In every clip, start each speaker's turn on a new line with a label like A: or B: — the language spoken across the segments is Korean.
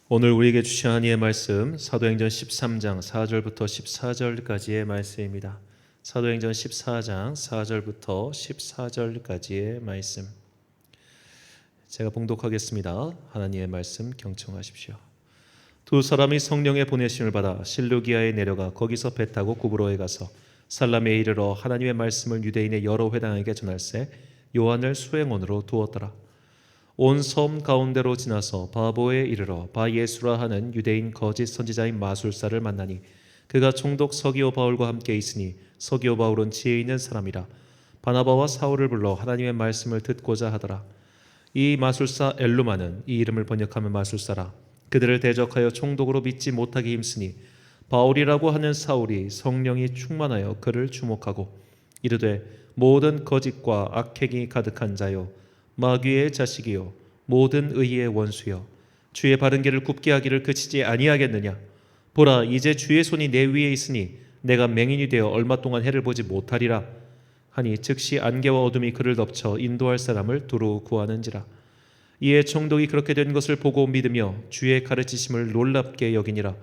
A: 오늘 우리에게 주신 하나님의 말씀 사도행전 13장 4절부터 14절까지의 말씀입니다. 사도행전 14장 4절부터 14절까지의 말씀 제가 봉독하겠습니다. 하나님의 말씀 경청하십시오. 두 사람이 성령의 보내심을 받아 실루기아에 내려가 거기서 배 타고 구브로에 가서 살라미에 이르러 하나님의 말씀을 유대인의 여러 회당에게 전할세 요한을 수행원으로 두었더라. 온 섬 가운데로 지나서 바보에 이르러 바예수라 하는 유대인 거짓 선지자인 마술사를 만나니 그가 총독 서기오 바울과 함께 있으니 서기오 바울은 지혜 있는 사람이라. 바나바와 사울을 불러 하나님의 말씀을 듣고자 하더라. 이 마술사 엘루마는 이 이름을 번역하면 마술사라. 그들을 대적하여 총독으로 믿지 못하게 힘쓰니 바울이라고 하는 사울이 성령이 충만하여 그를 주목하고 이르되 모든 거짓과 악행이 가득한 자요 마귀의 자식이요 모든 의의 원수여 주의 바른 길을 굽게 하기를 그치지 아니하겠느냐. 보라 이제 주의 손이 내 위에 있으니 내가 맹인이 되어 얼마 동안 해를 보지 못하리라 하니 즉시 안개와 어둠이 그를 덮쳐 인도할 사람을 두루 구하는지라. 이에 총독이 그렇게 된 것을 보고 믿으며 주의 가르치심을 놀랍게 여기니라.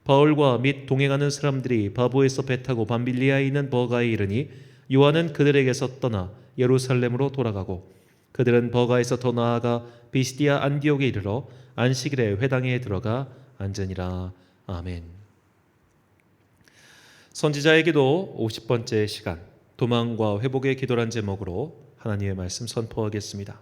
A: 바울과 및 동행하는 사람들이 바보에서 배 타고 밤빌리아에 있는 버가에 이르니 요한은 그들에게서 떠나 예루살렘으로 돌아가고 그들은 버가에서 더 나아가 비시디아 안디옥에 이르러 안식일에 회당에 들어가 앉으니라. 아멘. 선지자에게도 50번째 시간 도망과 회복의 기도란 제목으로 하나님의 말씀 선포하겠습니다.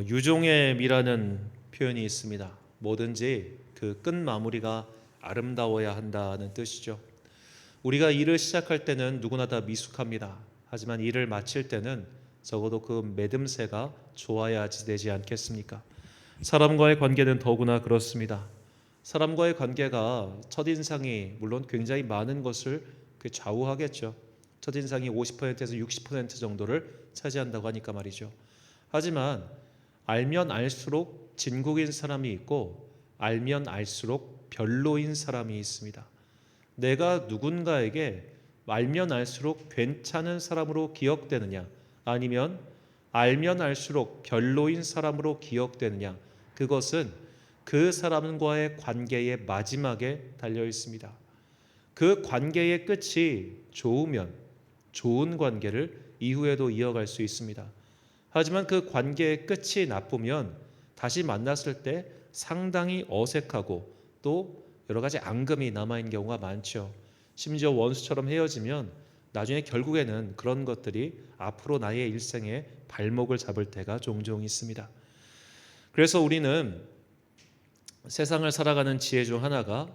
A: 유종의 미라는 표현이 있습니다. 뭐든지 그 끝마무리가 아름다워야 한다는 뜻이죠. 우리가 일을 시작할 때는 누구나 다 미숙합니다. 하지만 일을 마칠 때는 적어도 그 매듭새가 좋아야 되지 않겠습니까? 사람과의 관계는 더구나 그렇습니다. 사람과의 관계가 첫인상이 물론 굉장히 많은 것을 좌우하겠죠. 첫인상이 50%에서 60% 정도를 차지한다고 하니까 말이죠. 하지만 알면 알수록 진국인 사람이 있고 알면 알수록 별로인 사람이 있습니다. 내가 누군가에게 알면 알수록 괜찮은 사람으로 기억되느냐 아니면 알면 알수록 별로인 사람으로 기억되느냐, 그것은 그 사람과의 관계의 마지막에 달려 있습니다. 그 관계의 끝이 좋으면 좋은 관계를 이후에도 이어갈 수 있습니다. 하지만 그 관계의 끝이 나쁘면 다시 만났을 때 상당히 어색하고 또 여러 가지 앙금이 남아있는 경우가 많죠. 심지어 원수처럼 헤어지면 나중에 결국에는 그런 것들이 앞으로 나의 일생에 발목을 잡을 때가 종종 있습니다. 그래서 우리는 세상을 살아가는 지혜 중 하나가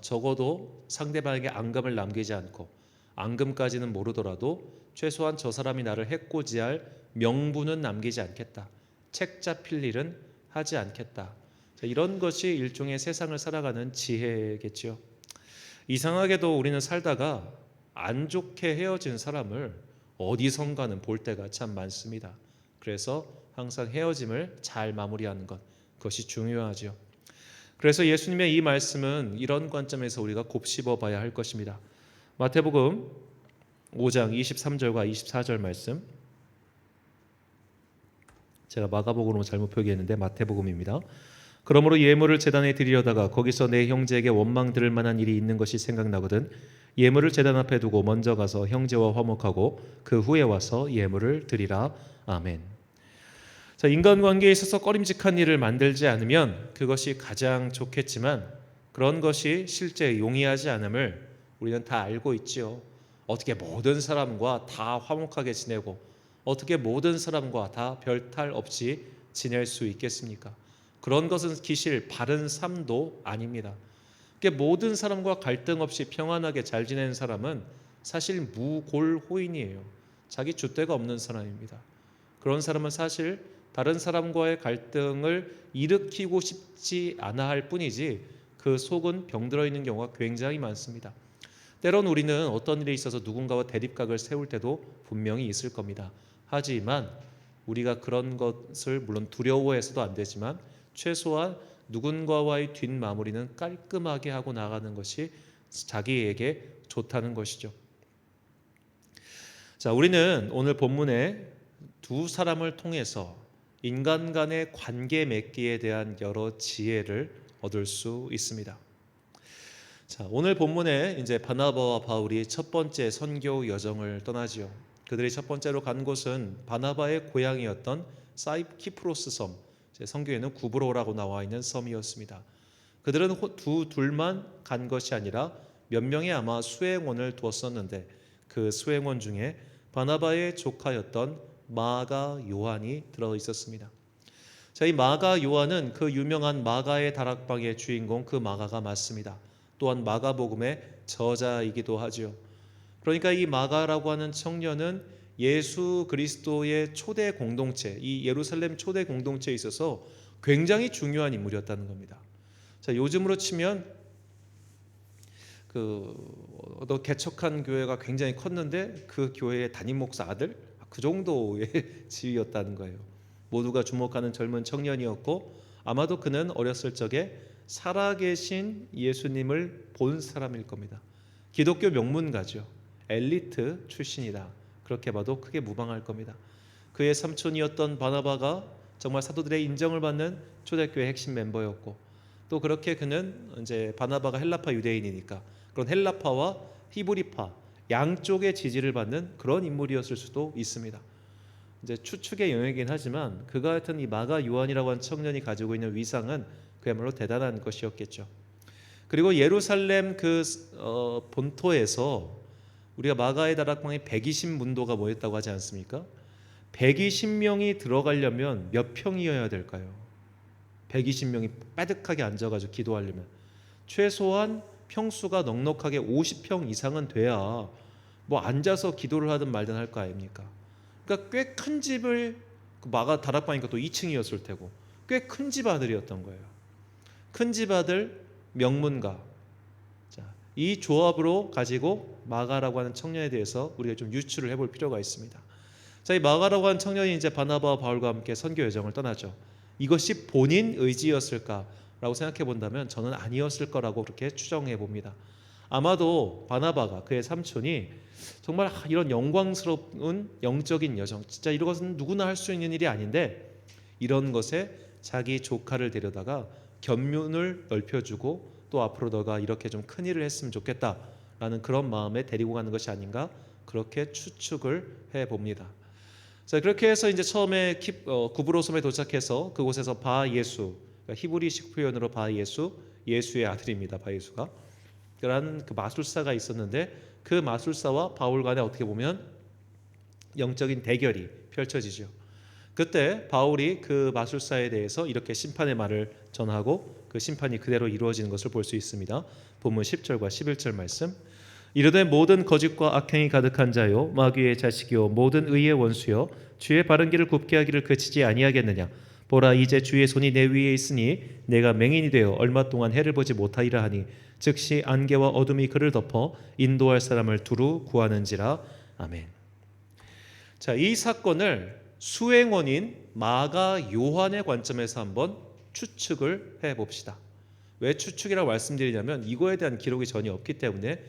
A: 적어도 상대방에게 앙금을 남기지 않고 앙금까지는 모르더라도 최소한 저 사람이 나를 해코지할 명분은 남기지 않겠다. 책 잡힐 일은 하지 않겠다. 이런 것이 일종의 세상을 살아가는 지혜겠죠. 이상하게도 우리는 살다가 안 좋게 헤어진 사람을 어디선가는 볼 때가 참 많습니다. 그래서 항상 헤어짐을 잘 마무리하는 것, 그것이 중요하죠. 그래서 예수님의 이 말씀은 이런 관점에서 우리가 곱씹어 봐야 할 것입니다. 마태복음 5장 23절과 24절 말씀, 제가 마가복음으로 잘못 표기했는데 마태복음입니다. 그러므로 예물을 제단에 드리려다가 거기서 내 형제에게 원망 들을 만한 일이 있는 것이 생각나거든 예물을 제단 앞에 두고 먼저 가서 형제와 화목하고 그 후에 와서 예물을 드리라. 아멘. 자, 인간관계에 있어서 꺼림직한 일을 만들지 않으면 그것이 가장 좋겠지만 그런 것이 실제 용이하지 않음을 우리는 다 알고 있지요. 어떻게 모든 사람과 다 화목하게 지내고 어떻게 모든 사람과 다 별탈 없이 지낼 수 있겠습니까? 그런 것은 기실 바른 삶도 아닙니다. 모든 사람과 갈등 없이 평안하게 잘 지내는 사람은 사실 무골호인이에요. 자기 줏대가 없는 사람입니다. 그런 사람은 사실 다른 사람과의 갈등을 일으키고 싶지 않아 할 뿐이지 그 속은 병들어 있는 경우가 굉장히 많습니다. 때론 우리는 어떤 일에 있어서 누군가와 대립각을 세울 때도 분명히 있을 겁니다. 하지만 우리가 그런 것을 물론 두려워해서도 안 되지만 최소한 누군가와의 뒷마무리는 깔끔하게 하고 나가는 것이 자기에게 좋다는 것이죠. 자, 우리는 오늘 본문에 두 사람을 통해서 인간 간의 관계 맺기에 대한 여러 지혜를 얻을 수 있습니다. 자, 오늘 본문에 이제 바나바와 바울이 첫 번째 선교 여정을 떠나지요. 그들이 첫 번째로 간 곳은 바나바의 고향이었던 사이키프로스 섬, 성경에는 구브로라고 나와 있는 섬이었습니다. 그들은 둘만 간 것이 아니라 몇 명의 아마 수행원을 두었었는데 그 수행원 중에 바나바의 조카였던 마가 요한이 들어 있었습니다. 자, 이 마가 요한은 그 유명한 마가의 다락방의 주인공 그 마가가 맞습니다. 또한 마가복음의 저자이기도 하죠. 그러니까 이 마가라고 하는 청년은 예수 그리스도의 초대 공동체, 이 예루살렘 초대 공동체에 있어서 굉장히 중요한 인물이었다는 겁니다. 자, 요즘으로 치면 너 개척한 교회가 굉장히 컸는데 그 교회의 담임 목사 아들 그 정도의 지위였다는 거예요. 모두가 주목하는 젊은 청년이었고 아마도 그는 어렸을 적에 살아계신 예수님을 본 사람일 겁니다. 기독교 명문가죠. 엘리트 출신이다. 그렇게 봐도 크게 무방할 겁니다. 그의 삼촌이었던 바나바가 정말 사도들의 인정을 받는 초대교회 핵심 멤버였고 또 그렇게 그는 이제 바나바가 헬라파 유대인이니까 그런 헬라파와 히브리파 양쪽의 지지를 받는 그런 인물이었을 수도 있습니다. 이제 추측의 영역이긴 하지만 그가 하여튼 이 마가 요한이라고 하는 청년이 가지고 있는 위상은 그야말로 대단한 것이었겠죠. 그리고 예루살렘 본토에서 우리가 마가의 다락방에 120문도가 모였다고 하지 않습니까? 120명이 들어가려면 몇 평이어야 될까요? 120명이 빠득하게 앉아가지고 기도하려면 최소한 평수가 넉넉하게 50평 이상은 돼야 뭐 앉아서 기도를 하든 말든 할 거 아닙니까? 그러니까 꽤 큰 집을 마가 다락방이니까 또 2층이었을 테고 꽤 큰 집 아들이었던 거예요. 큰 집 아들 명문가. 자, 이 조합으로 가지고 마가라고 하는 청년에 대해서 우리가 좀 유추를 해볼 필요가 있습니다. 자, 이 마가라고 하는 청년이 이제 바나바와 바울과 함께 선교 여정을 떠나죠. 이것이 본인 의지였을까라고 생각해 본다면 저는 아니었을 거라고 그렇게 추정해 봅니다. 아마도 바나바가 그의 삼촌이 정말 이런 영광스러운 영적인 여정, 진짜 이런 것은 누구나 할 수 있는 일이 아닌데 이런 것에 자기 조카를 데려다가 견문을 넓혀주고 또 앞으로 너가 이렇게 좀 큰 일을 했으면 좋겠다라는 그런 마음에 데리고 가는 것이 아닌가 그렇게 추측을 해봅니다. 자, 그렇게 해서 이제 처음에 구브로 섬에 도착해서 그곳에서 바 예수, 그러니까 히브리식 표현으로 바 예수, 예수의 아들입니다. 바 예수가 그런 그 마술사가 있었는데 그 마술사와 바울 간에 어떻게 보면 영적인 대결이 펼쳐지죠. 그때 바울이 그 마술사에 대해서 이렇게 심판의 말을 전하고 그 심판이 그대로 이루어지는 것을 볼 수 있습니다. 본문 10절과 11절 말씀. 이르되 모든 거짓과 악행이 가득한 자요 마귀의 자식이요 모든 의의 원수요 주의 바른 길을 굽게 하기를 그치지 아니하겠느냐. 보라 이제 주의 손이 내 위에 있으니 내가 맹인이 되어 얼마 동안 해를 보지 못하리라 하니 즉시 안개와 어둠이 그를 덮어 인도할 사람을 두루 구하는지라. 아멘. 자, 이 사건을 수행원인 마가 요한의 관점에서 한번 추측을 해봅시다. 왜 추측이라고 말씀드리냐면 이거에 대한 기록이 전혀 없기 때문에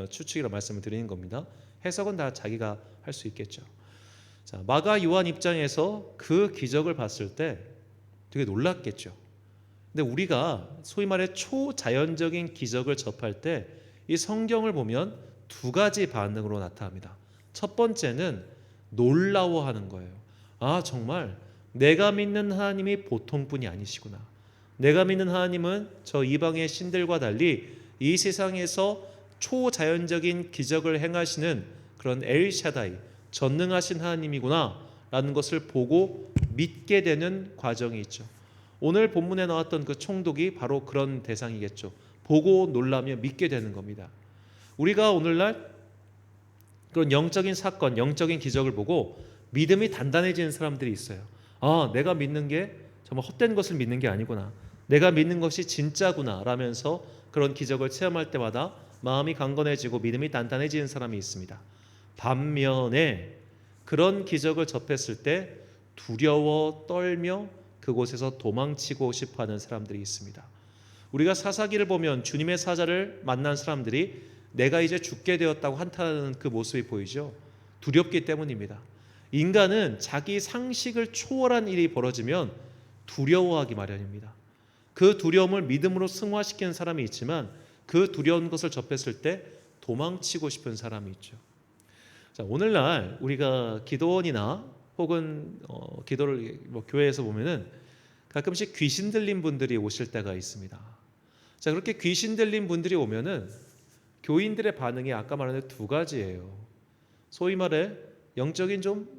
A: 추측이라고 말씀을 드리는 겁니다. 해석은 다 자기가 할 수 있겠죠. 자, 마가 요한 입장에서 그 기적을 봤을 때 되게 놀랐겠죠. 근데 우리가 소위 말해 초자연적인 기적을 접할 때 이 성경을 보면 두 가지 반응으로 나타납니다. 첫 번째는 놀라워하는 거예요. 아, 정말 내가 믿는 하나님이 보통 분이 아니시구나. 내가 믿는 하나님은 저 이방의 신들과 달리 이 세상에서 초자연적인 기적을 행하시는 그런 엘샤다이, 전능하신 하나님이구나 라는 것을 보고 믿게 되는 과정이 있죠. 오늘 본문에 나왔던 그 총독이 바로 그런 대상이겠죠. 보고 놀라며 믿게 되는 겁니다. 우리가 오늘날 그런 영적인 사건, 영적인 기적을 보고 믿음이 단단해지는 사람들이 있어요. 아, 내가 믿는 게 정말 헛된 것을 믿는 게 아니구나. 내가 믿는 것이 진짜구나 라면서 그런 기적을 체험할 때마다 마음이 강건해지고 믿음이 단단해지는 사람이 있습니다. 반면에 그런 기적을 접했을 때 두려워 떨며 그곳에서 도망치고 싶어하는 사람들이 있습니다. 우리가 사사기를 보면 주님의 사자를 만난 사람들이 내가 이제 죽게 되었다고 한탄하는 그 모습이 보이죠. 두렵기 때문입니다. 인간은 자기 상식을 초월한 일이 벌어지면 두려워하기 마련입니다. 그 두려움을 믿음으로 승화시키는 사람이 있지만 그 두려운 것을 접했을 때 도망치고 싶은 사람이 있죠. 자, 오늘날 우리가 기도원이나 혹은 기도를 교회에서 보면은 가끔씩 귀신 들린 분들이 오실 때가 있습니다. 자, 그렇게 귀신 들린 분들이 오면은 교인들의 반응이 아까 말한 두 가지예요. 소위 말해 영적인 좀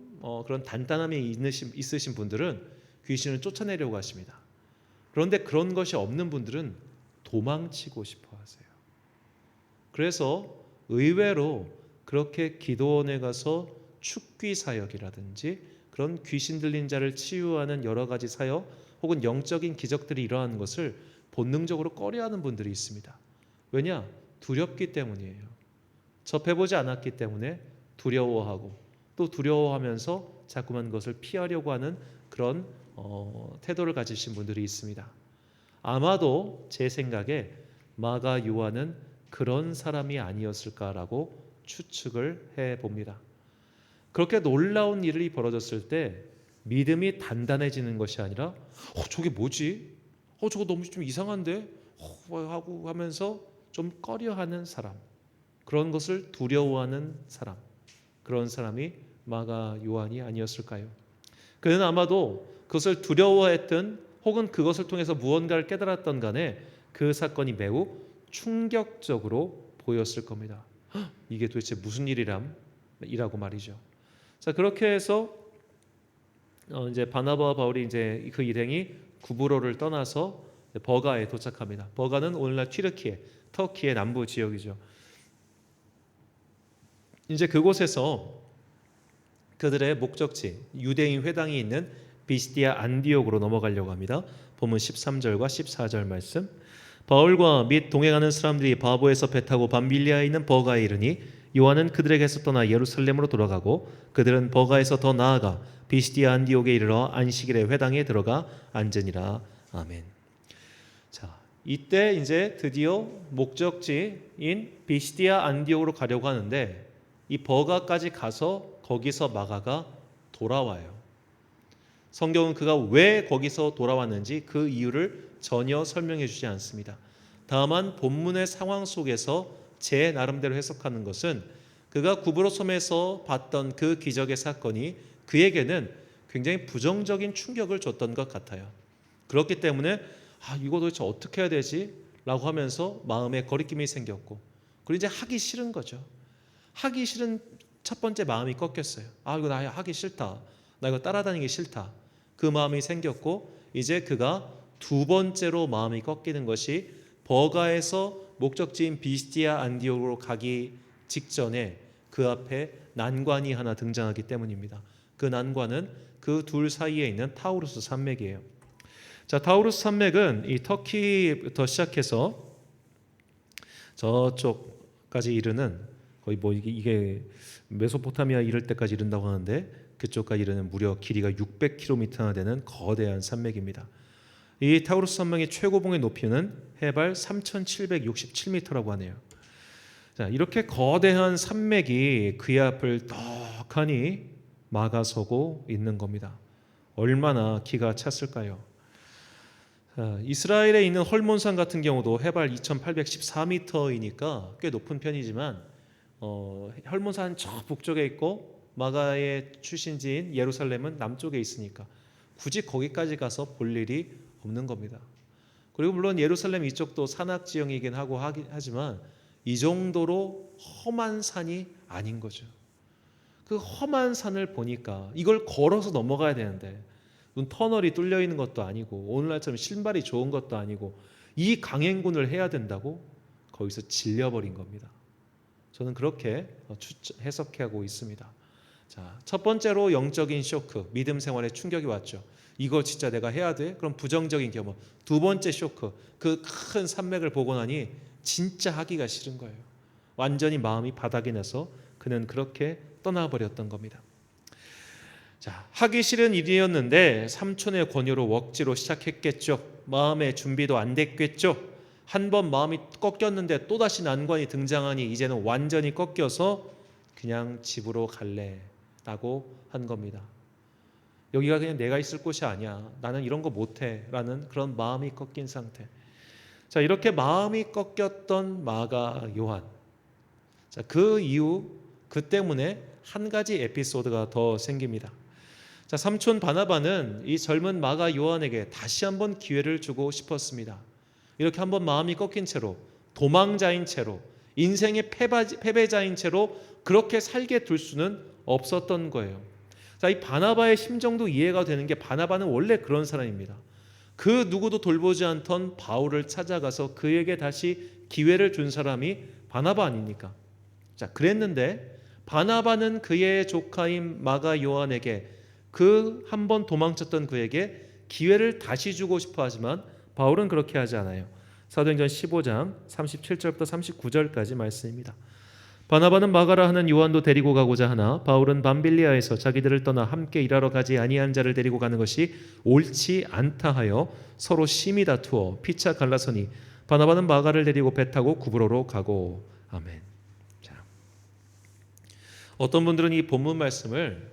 A: 그런 단단함이 있으신 분들은 귀신을 쫓아내려고 하십니다. 그런데 그런 것이 없는 분들은 도망치고 싶어 하세요. 그래서 의외로 그렇게 기도원에 가서 축귀 사역이라든지 그런 귀신 들린 자를 치유하는 여러 가지 사역 혹은 영적인 기적들이 일어나는 것을 본능적으로 꺼려하는 분들이 있습니다. 왜냐? 두렵기 때문이에요. 접해보지 않았기 때문에 두려워하고 또 두려워하면서 자꾸만 그것을 피하려고 하는 그런 태도를 가지신 분들이 있습니다. 아마도 제 생각에 마가 요한은 그런 사람이 아니었을까라고 추측을 해봅니다. 그렇게 놀라운 일이 벌어졌을 때 믿음이 단단해지는 것이 아니라 저게 뭐지? 저거 너무 좀 이상한데? 하고 하면서 좀 꺼려하는 사람, 그런 것을 두려워하는 사람, 그런 사람이 마가 요한이 아니었을까요? 그는 아마도 그것을 두려워했던 혹은 그것을 통해서 무언가를 깨달았던 간에 그 사건이 매우 충격적으로 보였을 겁니다. 이게 도대체 무슨 일이라고 말이죠. 자, 그렇게 해서 이제 바나바와 바울이 이제 그 일행이 구브로를 떠나서 버가에 도착합니다. 버가는 오늘날 튀르키예, 터키의 남부 지역이죠. 이제 그곳에서 그들의 목적지 유대인 회당이 있는 비시디아 안디옥으로 넘어가려고 합니다. 본문 13절과 14절 말씀. 바울과 및 동행하는 사람들이 바보에서 배 타고 밤빌리아에 있는 버가에 이르니 요한은 그들에게서 떠나 예루살렘으로 돌아가고 그들은 버가에서 더 나아가 비시디아 안디옥에 이르러 안식일에 회당에 들어가 앉으니라. 아멘. 자, 이때 이제 드디어 목적지인 비시디아 안디옥으로 가려고 하는데 이 버가까지 가서 거기서 마가가 돌아와요. 성경은 그가 왜 거기서 돌아왔는지 그 이유를 전혀 설명해 주지 않습니다. 다만 본문의 상황 속에서 제 나름대로 해석하는 것은 그가 구브로 섬에서 봤던 그 기적의 사건이 그에게는 굉장히 부정적인 충격을 줬던 것 같아요. 그렇기 때문에 이거 도대체 어떻게 해야 되지? 라고 하면서 마음에 거리낌이 생겼고 그리고 이제 하기 싫은 거죠. 하기 싫은 첫 번째 마음이 꺾였어요. 이거 나 하기 싫다. 나 이거 따라다니기 싫다. 그 마음이 생겼고 이제 그가 두 번째로 마음이 꺾이는 것이 버가에서 목적지인 비시디아 안디옥으로 가기 직전에 그 앞에 난관이 하나 등장하기 때문입니다. 그 난관은 그 둘 사이에 있는 타우루스 산맥이에요. 자, 타우루스 산맥은 이 터키부터 시작해서 저쪽까지 이르는 거의 이게 메소포타미아 이를 때까지 이른다고 하는데 그쪽까지 이르는 무려 길이가 600km나 되는 거대한 산맥입니다. 이 타우루스 산맥의 최고봉의 높이는 해발 3,767m라고 하네요. 자, 이렇게 거대한 산맥이 그의 앞을 떡하니 막아서고 있는 겁니다. 얼마나 기가 찼을까요? 이스라엘에 있는 헐몬산 같은 경우도 해발 2,814m이니까 꽤 높은 편이지만 헐몬산 저 북쪽에 있고 마가의 출신지인 예루살렘은 남쪽에 있으니까 굳이 거기까지 가서 볼 일이 없는 겁니다. 그리고 물론 예루살렘 이쪽도 산악 지형이긴 하지만 이 정도로 험한 산이 아닌 거죠. 그 험한 산을 보니까 이걸 걸어서 넘어가야 되는데 터널이 뚫려 있는 것도 아니고 오늘날처럼 신발이 좋은 것도 아니고 이 강행군을 해야 된다고 거기서 질려버린 겁니다. 저는 그렇게 해석하고 있습니다. 자, 첫 번째로 영적인 쇼크, 믿음 생활에 충격이 왔죠. 이거 진짜 내가 해야 돼? 그럼 부정적인 경험. 두 번째 쇼크, 그 큰 산맥을 보고 나니 진짜 하기가 싫은 거예요. 완전히 마음이 바닥이 나서 그는 그렇게 떠나버렸던 겁니다. 자, 하기 싫은 일이었는데 삼촌의 권유로 억지로 시작했겠죠. 마음의 준비도 안 됐겠죠. 한 번 마음이 꺾였는데 또다시 난관이 등장하니 이제는 완전히 꺾여서 그냥 집으로 갈래 라고 한 겁니다. 여기가 그냥 내가 있을 곳이 아니야. 나는 이런 거 못해 라는 그런 마음이 꺾인 상태. 자, 이렇게 마음이 꺾였던 마가 요한. 자, 그 이후 그 때문에 한 가지 에피소드가 더 생깁니다. 자, 삼촌 바나바는 이 젊은 마가 요한에게 다시 한번 기회를 주고 싶었습니다. 이렇게 한번 마음이 꺾인 채로, 도망자인 채로, 인생의 패배자인 채로 그렇게 살게 둘 수는 없었던 거예요. 자, 이 바나바의 심정도 이해가 되는 게, 바나바는 원래 그런 사람입니다. 그 누구도 돌보지 않던 바울을 찾아가서 그에게 다시 기회를 준 사람이 바나바 아닙니까? 자, 그랬는데 바나바는 그의 조카인 마가 요한에게, 그 한 번 도망쳤던 그에게 기회를 다시 주고 싶어 하지만 바울은 그렇게 하지 않아요. 사도행전 15장 37절부터 39절까지 말씀입니다. 바나바는 마가라 하는 요한도 데리고 가고자 하나 바울은 밤빌리아에서 자기들을 떠나 함께 일하러 가지 아니한 자를 데리고 가는 것이 옳지 않다 하여 서로 심히 다투어 피차 갈라서니 바나바는 마가를 데리고 배 타고 구브로로 가고. 아멘. 자, 어떤 분들은 이 본문 말씀을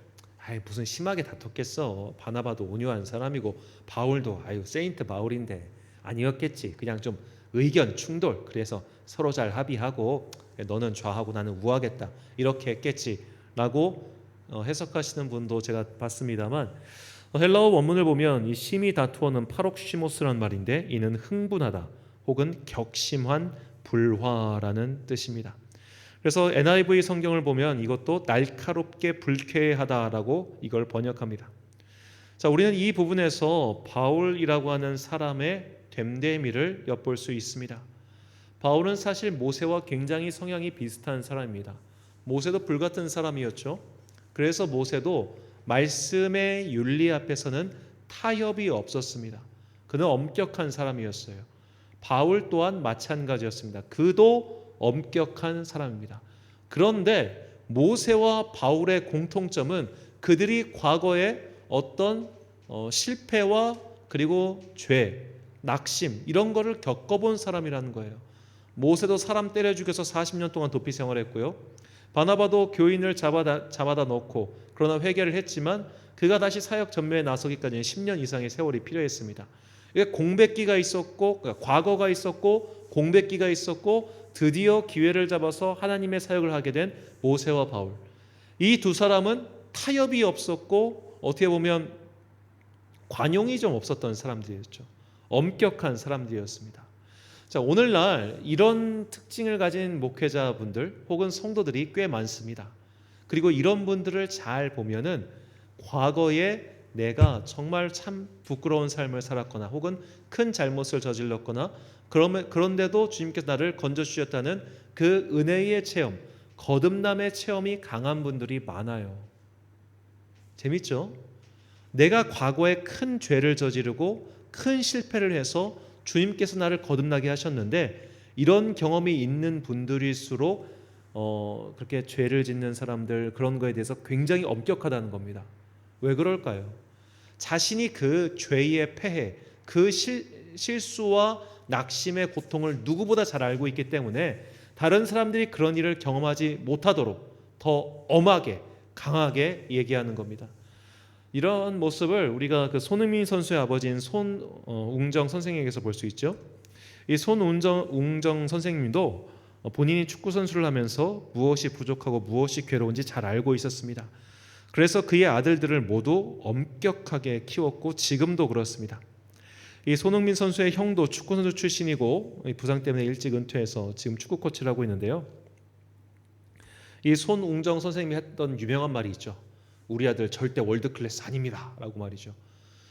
A: 무슨 심하게 다퉜겠어. 바나바도 온유한 사람이고 바울도 세인트 바울인데 아니었겠지. 그냥 좀 의견 충돌, 그래서 서로 잘 합의하고 너는 좌하고 나는 우하겠다 이렇게 했겠지라고 해석하시는 분도 제가 봤습니다만, 헬라어 원문을 보면 이 심히 다투어는 파록시모스란 말인데 이는 흥분하다 혹은 격심한 불화라는 뜻입니다. 그래서 NIV 성경을 보면 이것도 날카롭게 불쾌하다라고 이걸 번역합니다. 자, 우리는 이 부분에서 바울이라고 하는 사람의 됨됨이를 엿볼 수 있습니다. 바울은 사실 모세와 굉장히 성향이 비슷한 사람입니다. 모세도 불같은 사람이었죠. 그래서 모세도 말씀의 윤리 앞에서는 타협이 없었습니다. 그는 엄격한 사람이었어요. 바울 또한 마찬가지였습니다. 그도 엄격한 사람입니다. 그런데 모세와 바울의 공통점은 그들이 과거에 어떤 실패와 그리고 죄, 낙심 이런 거를 겪어본 사람이라는 거예요. 모세도 사람 때려 죽여서 40년 동안 도피 생활했고요. 바나바도 교인을 잡아다 넣고 그러나 회개를 했지만 그가 다시 사역 전매에 나서기까지는 10년 이상의 세월이 필요했습니다. 공백기가 있었고, 과거가 있었고 공백기가 있었고 드디어 기회를 잡아서 하나님의 사역을 하게 된 모세와 바울. 이 두 사람은 타협이 없었고 어떻게 보면 관용이 좀 없었던 사람들이었죠. 엄격한 사람들이었습니다. 자, 오늘날 이런 특징을 가진 목회자분들 혹은 성도들이 꽤 많습니다. 그리고 이런 분들을 잘 보면은 과거에 내가 정말 참 부끄러운 삶을 살았거나 혹은 큰 잘못을 저질렀거나 그런데도 주님께서 나를 건져주셨다는 그 은혜의 체험, 거듭남의 체험이 강한 분들이 많아요. 재밌죠? 내가 과거에 큰 죄를 저지르고 큰 실패를 해서 주님께서 나를 거듭나게 하셨는데, 이런 경험이 있는 분들일수록 그렇게 죄를 짓는 사람들, 그런 거에 대해서 굉장히 엄격하다는 겁니다. 왜 그럴까요? 자신이 그 죄의 폐해, 그 실수와 낙심의 고통을 누구보다 잘 알고 있기 때문에 다른 사람들이 그런 일을 경험하지 못하도록 더 엄하게 강하게 얘기하는 겁니다. 이런 모습을 우리가 그 손흥민 선수의 아버지인 손웅정 선생에게서 볼 수 있죠. 이 손웅정 선생님도 본인이 축구 선수를 하면서 무엇이 부족하고 무엇이 괴로운지 잘 알고 있었습니다. 그래서 그의 아들들을 모두 엄격하게 키웠고 지금도 그렇습니다. 이 손흥민 선수의 형도 축구 선수 출신이고 부상 때문에 일찍 은퇴해서 지금 축구 코치를 하고 있는데요. 이 손웅정 선생님이 했던 유명한 말이 있죠. 우리 아들 절대 월드 클래스 아닙니다 라고 말이죠.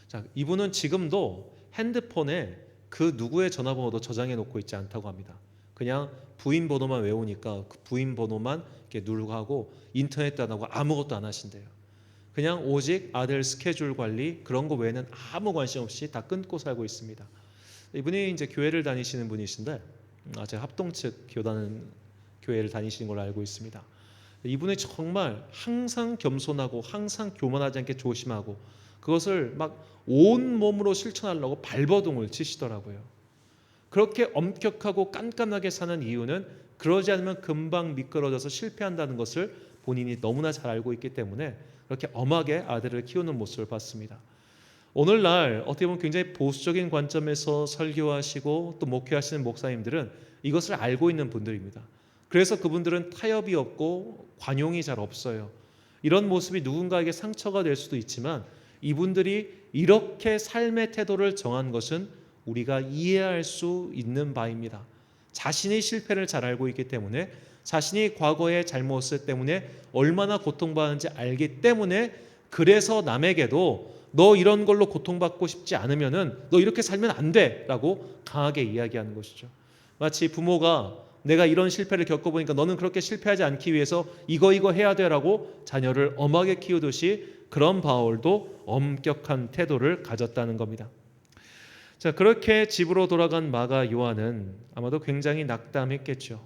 A: 자, 이분은 지금도 핸드폰에 그 누구의 전화번호도 저장해 놓고 있지 않다고 합니다. 그냥 부인 번호만 외우니까 그 부인 번호만 이렇게 누르고 하고 인터넷도 안 하고 아무것도 안 하신대요. 그냥 오직 아들 스케줄 관리, 그런 거 외에는 아무 관심 없이 다 끊고 살고 있습니다. 이분이 이제 교회를 다니시는 분이신데, 제가 합동측 교회를 다니시는 걸로 알고 있습니다. 이분이 정말 항상 겸손하고 항상 교만하지 않게 조심하고 그것을 막 온몸으로 실천하려고 발버둥을 치시더라고요. 그렇게 엄격하고 깐깐하게 사는 이유는 그러지 않으면 금방 미끄러져서 실패한다는 것을 본인이 너무나 잘 알고 있기 때문에 그렇게 엄하게 아들을 키우는 모습을 봤습니다. 오늘날 어떻게 보면 굉장히 보수적인 관점에서 설교하시고 또 목회하시는 목사님들은 이것을 알고 있는 분들입니다. 그래서 그분들은 타협이 없고 관용이 잘 없어요. 이런 모습이 누군가에게 상처가 될 수도 있지만 이분들이 이렇게 삶의 태도를 정한 것은 우리가 이해할 수 있는 바입니다. 자신의 실패를 잘 알고 있기 때문에, 자신이 과거의 잘못을 때문에 얼마나 고통받는지 알기 때문에, 그래서 남에게도 너 이런 걸로 고통받고 싶지 않으면은 너 이렇게 살면 안 돼 라고 강하게 이야기하는 것이죠. 마치 부모가 내가 이런 실패를 겪어보니까 너는 그렇게 실패하지 않기 위해서 이거 해야 돼 라고 자녀를 엄하게 키우듯이 그런 바울도 엄격한 태도를 가졌다는 겁니다. 자, 그렇게 집으로 돌아간 마가 요한은 아마도 굉장히 낙담했겠죠.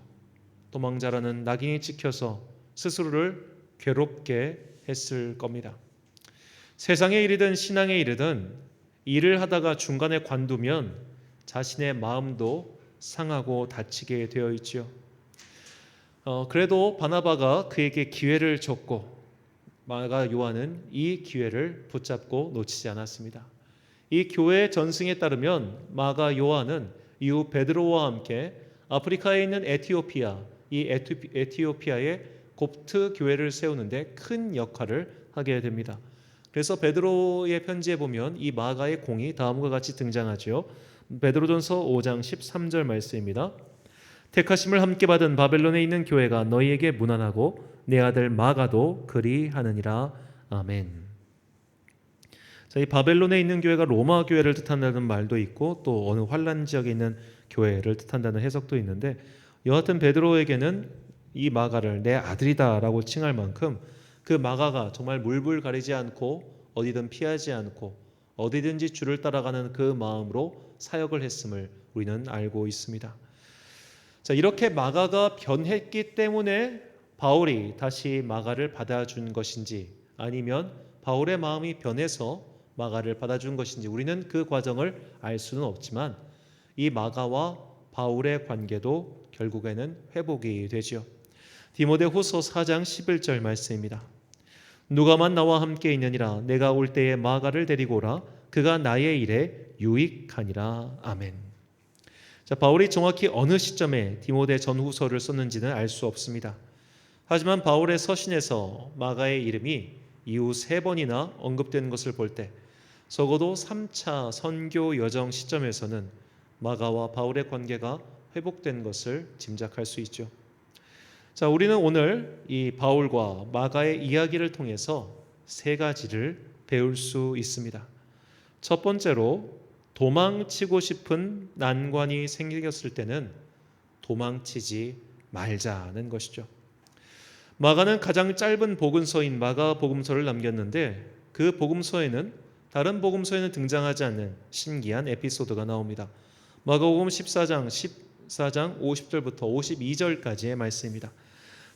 A: 도망자라는 낙인이 찍혀서 스스로를 괴롭게 했을 겁니다. 세상의 일이든 신앙의 일이든 일을 하다가 중간에 관두면 자신의 마음도 상하고 다치게 되어 있지요. 그래도 바나바가 그에게 기회를 줬고 마가 요한은 이 기회를 붙잡고 놓치지 않았습니다. 이 교회 전승에 따르면 마가 요한은 이후 베드로와 함께 아프리카에 있는 에티오피아, 이 에티오피아의 곱트 교회를 세우는데 큰 역할을 하게 됩니다. 그래서 베드로의 편지에 보면 이 마가의 공이 다음과 같이 등장하죠. 베드로전서 5장 13절 말씀입니다. 택하심을 함께 받은 바벨론에 있는 교회가 너희에게 문안하고 내 아들 마가도 그리하느니라. 아멘. 자, 이 바벨론에 있는 교회가 로마 교회를 뜻한다는 말도 있고 또 어느 환란 지역에 있는 교회를 뜻한다는 해석도 있는데, 여하튼 베드로에게는 이 마가를 내 아들이다라고 칭할 만큼 그 마가가 정말 물불 가리지 않고 어디든 피하지 않고 어디든지 주를 따라가는 그 마음으로 사역을 했음을 우리는 알고 있습니다. 자, 이렇게 마가가 변했기 때문에 바울이 다시 마가를 받아준 것인지 아니면 바울의 마음이 변해서 마가를 받아준 것인지 우리는 그 과정을 알 수는 없지만 이 마가와 바울의 관계도 결국에는 회복이 되죠. 디모데후서 4장 11절 말씀입니다. 누가만 나와 함께 있느니라 내가 올 때에 마가를 데리고 오라 그가 나의 일에 유익하니라. 아멘. 자, 바울이 정확히 어느 시점에 디모데 전후서를 썼는지는 알 수 없습니다. 하지만 바울의 서신에서 마가의 이름이 이후 3번이나 언급되는 것을 볼 때 적어도 3차 선교 여정 시점에서는 마가와 바울의 관계가 회복된 것을 짐작할 수 있죠. 자, 우리는 오늘 이 바울과 마가의 이야기를 통해서 3가지를 배울 수 있습니다. 첫 번째로 도망치고 싶은 난관이 생겼을 때는 도망치지 말자는 것이죠. 마가는 가장 짧은 복음서인 마가복음서를 남겼는데 그 복음서에는 다른 복음서에는 등장하지 않는 신기한 에피소드가 나옵니다. 마가복음 14장 50절부터 52절까지의 말씀입니다.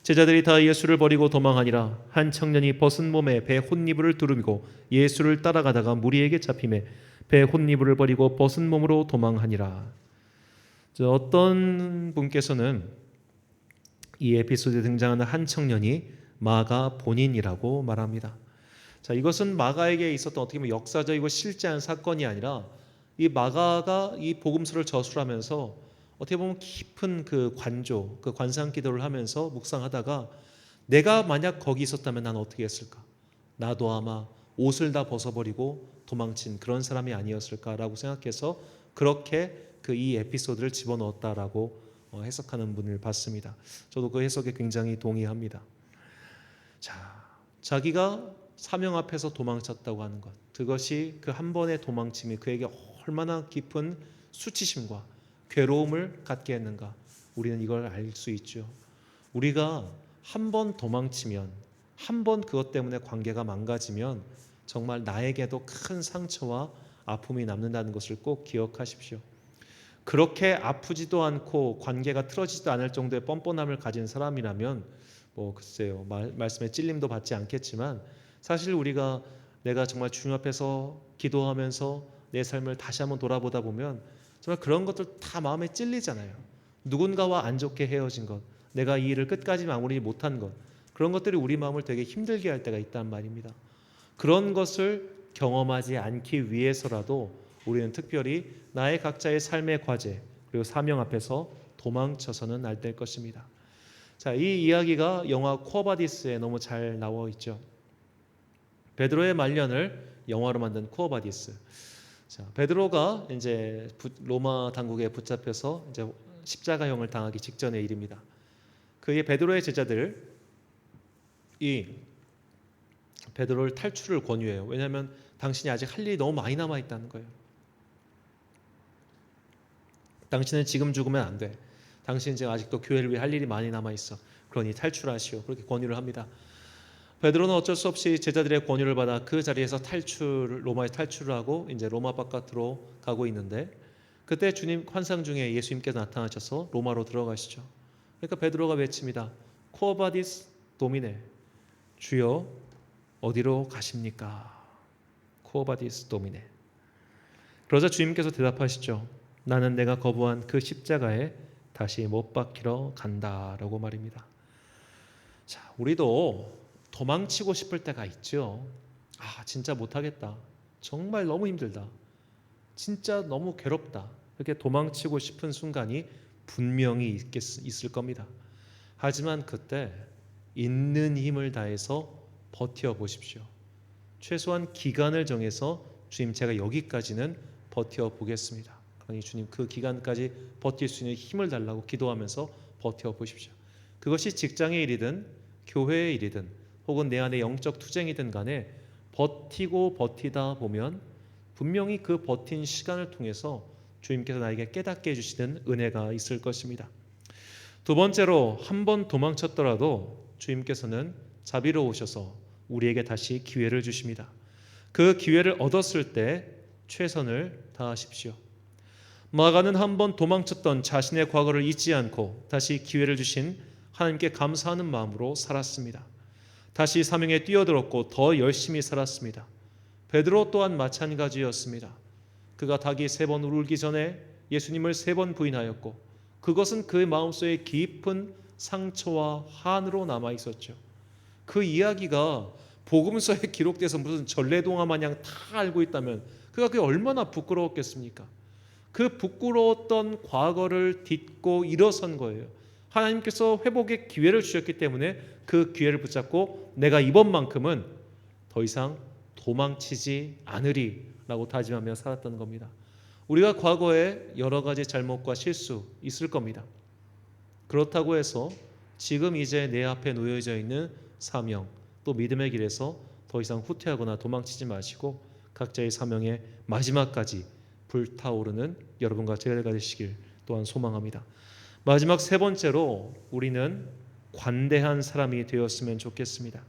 A: 제자들이 다 예수를 버리고 도망하니라. 한 청년이 벗은 몸에 배 혼니부를 두르고 예수를 따라가다가 무리에게 잡히매 배 혼니부를 버리고 벗은 몸으로 도망하니라. 어떤 분께서는 이 에피소드에 등장하는 한 청년이 마가 본인이라고 말합니다. 자, 이것은 마가에게 있었던 어떻게 보면 역사적이고 실제한 사건이 아니라 이 마가가 이 복음서를 저술하면서 어떻게 보면 깊은 그 관조, 그 관상 기도를 하면서 묵상하다가 내가 만약 거기 있었다면 난 어떻게 했을까? 나도 아마 옷을 다 벗어버리고 도망친 그런 사람이 아니었을까라고 생각해서 그렇게 그 이 에피소드를 집어넣었다라고 해석하는 분을 봤습니다. 저도 그 해석에 굉장히 동의합니다. 자, 자기가 사명 앞에서 도망쳤다고 하는 것, 그것이 그 한 번의 도망침이 그에게 얼마나 깊은 수치심과 괴로움을 갖게 했는가, 우리는 이걸 알 수 있죠. 우리가 한 번 도망치면, 한 번 그것 때문에 관계가 망가지면 정말 나에게도 큰 상처와 아픔이 남는다는 것을 꼭 기억하십시오. 그렇게 아프지도 않고 관계가 틀어지지도 않을 정도의 뻔뻔함을 가진 사람이라면 글쎄요, 말씀에 찔림도 받지 않겠지만 사실 우리가 내가 정말 주님 앞에서 기도하면서 내 삶을 다시 한번 돌아보다 보면 정말 그런 것들 다 마음에 찔리잖아요. 누군가와 안 좋게 헤어진 것, 내가 이 일을 끝까지 마무리 못한 것, 그런 것들이 우리 마음을 되게 힘들게 할 때가 있단 말입니다. 그런 것을 경험하지 않기 위해서라도 우리는 특별히 나의 각자의 삶의 과제 그리고 사명 앞에서 도망쳐서는 안 될 것입니다. 자, 이 이야기가 영화 쿠어바디스에 너무 잘 나와 있죠. 베드로의 말년을 영화로 만든 쿠어바디스. 자, 베드로가 이제 로마 당국에 붙잡혀서 이제 십자가형을 당하기 직전의 일입니다. 그의 베드로의 제자들이 베드로를 탈출을 권유해요. 왜냐하면 당신이 아직 할 일이 너무 많이 남아 있다는 거예요. 당신은 지금 죽으면 안 돼. 당신은 지금 아직도 교회를 위해 할 일이 많이 남아 있어. 그러니 탈출하시오. 그렇게 권유를 합니다. 베드로는 어쩔 수 없이 제자들의 권유를 받아 그 자리에서 로마에 탈출을 하고 이제 로마 바깥으로 가고 있는데 그때 주님 환상 중에 예수님께서 나타나셔서 로마로 들어가시죠. 그러니까 베드로가 외칩니다. 쿠어바디스 도미네. 주여 어디로 가십니까? 쿠어바디스 도미네. 그러자 주님께서 대답하시죠. 나는 내가 거부한 그 십자가에 다시 못 박히러 간다라고 말입니다. 자, 우리도 도망치고 싶을 때가 있죠. 아, 진짜 못하겠다. 정말 너무 힘들다. 진짜 너무 괴롭다. 이렇게 도망치고 싶은 순간이 분명히 있을 겁니다. 하지만 그때 있는 힘을 다해서 버텨보십시오. 최소한 기간을 정해서 주님 제가 여기까지는 버텨보겠습니다. 그러니 주님 그 기간까지 버틸 수 있는 힘을 달라고 기도하면서 버텨보십시오. 그것이 직장의 일이든 교회의 일이든 혹은 내 안의 영적 투쟁이든 간에 버티고 버티다 보면 분명히 그 버틴 시간을 통해서 주님께서 나에게 깨닫게 해주시는 은혜가 있을 것입니다. 두 번째로 한 번 도망쳤더라도 주님께서는 자비로우셔서 우리에게 다시 기회를 주십니다. 그 기회를 얻었을 때 최선을 다하십시오. 마가는 한 번 도망쳤던 자신의 과거를 잊지 않고 다시 기회를 주신 하나님께 감사하는 마음으로 살았습니다. 다시 사명에 뛰어들었고 더 열심히 살았습니다. 베드로 또한 마찬가지였습니다. 그가 닭이 3번 울기 전에 예수님을 3번 부인하였고 그것은 그의 마음속에 깊은 상처와 한으로 남아 있었죠. 그 이야기가 복음서에 기록돼서 무슨 전래동화 마냥 다 알고 있다면 그가 그게 얼마나 부끄러웠겠습니까? 그 부끄러웠던 과거를 딛고 일어선 거예요. 하나님께서 회복의 기회를 주셨기 때문에 그 기회를 붙잡고 내가 이번만큼은 더 이상 도망치지 않으리라고 다짐하며 살았던 겁니다. 우리가 과거에 여러 가지 잘못과 실수 있을 겁니다. 그렇다고 해서 지금 이제 내 앞에 놓여져 있는 사명 또 믿음의 길에서 더 이상 후퇴하거나 도망치지 마시고 각자의 사명의 마지막까지 불타오르는 여러분과 제가 되시길 또한 소망합니다. 마지막 세 번째로 우리는 관대한 사람이 되었으면 좋겠습니다.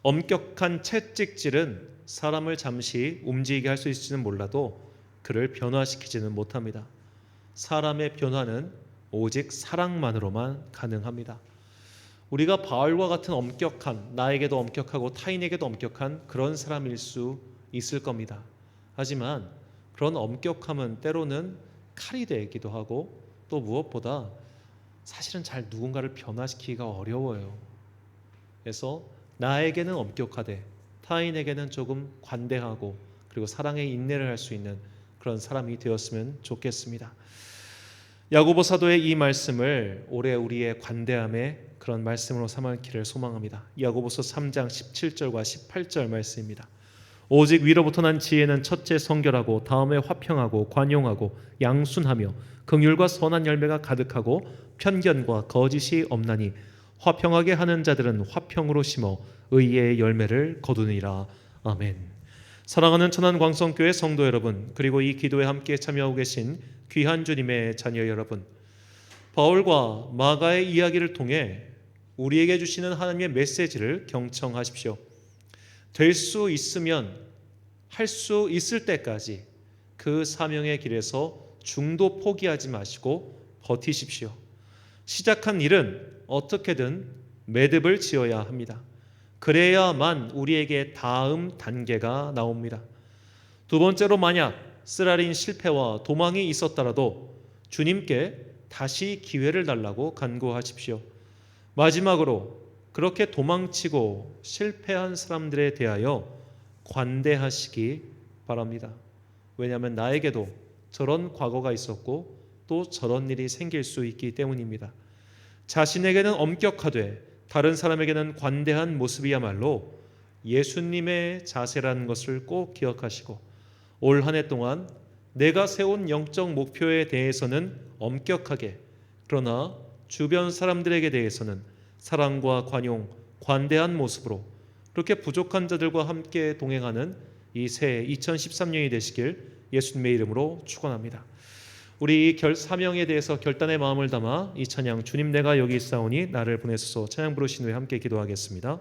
A: 엄격한 채찍질은 사람을 잠시 움직이게 할 수 있을지는 몰라도 그를 변화시키지는 못합니다. 사람의 변화는 오직 사랑만으로만 가능합니다. 우리가 바울과 같은 엄격한, 나에게도 엄격하고 타인에게도 엄격한 그런 사람일 수 있을 겁니다. 하지만 그런 엄격함은 때로는 칼이 되기도 하고 또 무엇보다 사실은 잘 누군가를 변화시키기가 어려워요. 그래서 나에게는 엄격하되 타인에게는 조금 관대하고 그리고 사랑의 인내를 할 수 있는 그런 사람이 되었으면 좋겠습니다. 야고보 사도의 이 말씀을 올해 우리의 관대함의 그런 말씀으로 삼기를 소망합니다. 야고보서 3장 17절과 18절 말씀입니다. 오직 위로부터 난 지혜는 첫째 성결하고 다음에 화평하고 관용하고 양순하며 긍휼과 선한 열매가 가득하고 편견과 거짓이 없나니 화평하게 하는 자들은 화평으로 심어 의의 열매를 거두니라. 아멘. 사랑하는 천안광성교회 성도 여러분, 그리고 이 기도에 함께 참여하고 계신 귀한 주님의 자녀 여러분, 바울과 마가의 이야기를 통해 우리에게 주시는 하나님의 메시지를 경청하십시오. 될 수 있으면 할 수 있을 때까지 그 사명의 길에서 중도 포기하지 마시고 버티십시오. 시작한 일은 어떻게든 매듭을 지어야 합니다. 그래야만 우리에게 다음 단계가 나옵니다. 두 번째로 만약 쓰라린 실패와 도망이 있었더라도 주님께 다시 기회를 달라고 간구하십시오. 마지막으로 그렇게 도망치고 실패한 사람들에 대하여 관대하시기 바랍니다. 왜냐하면 나에게도 저런 과거가 있었고 또 저런 일이 생길 수 있기 때문입니다. 자신에게는 엄격하되 다른 사람에게는 관대한 모습이야말로 예수님의 자세라는 것을 꼭 기억하시고 올 한 해 동안 내가 세운 영적 목표에 대해서는 엄격하게, 그러나 주변 사람들에게 대해서는 사랑과 관용, 관대한 모습으로 그렇게 부족한 자들과 함께 동행하는 이 새해 2013년이 되시길 예수님의 이름으로 축원합니다. 우리 이 사명에 대해서 결단의 마음을 담아 이 찬양 주님 내가 여기 있사오니 나를 보내소서 찬양 부르신 후에 함께 기도하겠습니다.